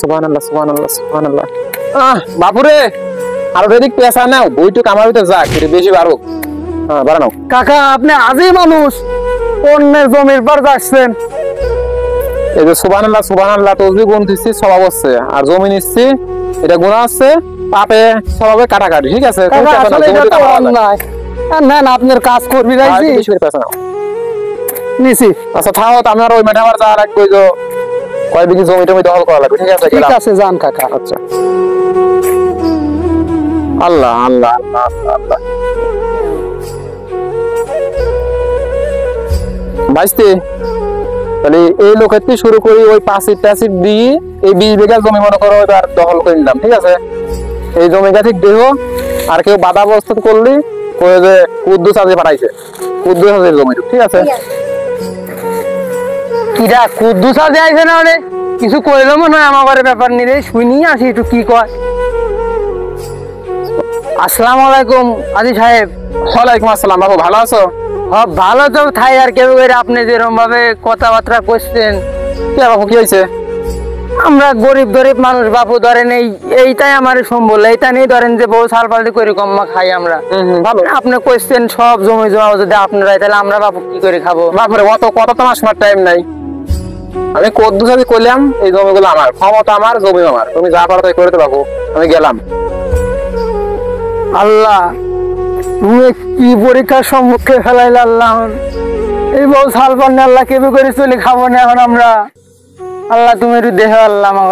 সুবহানাল্লাহ সুবহানাল্লাহ সুবহানাল্লাহ। বাপুরে আর এদিক পেশা নাও বইটু কামাইতে যা কি বেশি বাড়ো। হ্যাঁ বাড়ানো। কাকা আপনি আজই মানুষ অন্যের জমির পর যাচ্ছেন। এই যে সুবহানাল্লাহ সুবহানাল্লাহ তসবিহ গুনতেছি সওয়াব হচ্ছে আর জমি নিচ্ছি এটা গুনাহ আছে পাপে সওয়াবে কাটাকাটি ঠিক আছে। কাকা আসলে এটা তো অন্যায়। না না আপনার কাজ করবি রাইছি বেশি করে পেশা নাও নিছি। আচ্ছা থাও আপনার ওই ম্যাডাম আর যা লাগবে যে কয় বিঘি জমি টমি দখল করা লাগবে ঠিক আছে। ঠিক আছে যান কাকা। আচ্ছা আল্লাহ আল্লাহ আল্লাহ আল্লাহ আল্লাহ। বাইস্তে তাহলে এই লোকের থেকে শুরু করি ওই 5 টাসিক দিয়ে এই 20 বিঘা জমি মনে করো এবার দখল করে নিলাম ঠিক আছে। এই জমিটা ঠিক দেহ আর কেউ বাধা প্রস্তুত করলি কয়ে যে কুদ্দুস আজকে পাঠাইছে কুদ্দুস আজকে জমি ঠিক আছে। কিরা কুদ্দুস আজকে আইছে না মানে কিছু কইলো মনে হয় আমার ঘরে ব্যাপার নিয়ে শুনি আসি একটু কি কয়। আসসালামু আলাইকুম আজি সাহেব। ওয়ালাইকুম আসসালাম বাবু ভালো আছো? হ্যাঁ ভালো তো থাই আর কেউ করে আপনি যেরকম ভাবে কথাবার্তা করছেন। কি বাবু কি হয়েছে? আমরা গরিব গরিব মানুষ বাপু ধরেন এইটাই আমার সম্বল এইটা নিয়ে ধরেন যে বউ সাল পাল্টি করে কম্মা খাই আমরা। ভালো আপনি কইছেন সব জমি জমা যদি আপনারাই তাহলে আমরা বাপু কি করে খাবো? বাপরে অত কত তোমার সময় টাইম নাই। আমি কুদ্দুস আজকে কইলাম এই জমিগুলো আমার ক্ষমতা আমার জমি আমার তুমি যা পারো তাই করে তো বাবু আমি গেলাম। আল্লাহ তুমি কি পরীক্ষার সম্মুখে ফেলাইলে আল্লাহ এই বউ সাল পান্নে আল্লাহ কেবে করে চলে খাবো না এখন আমরা। আল্লাহ তুমি একটু দেখো আল্লাহ আমার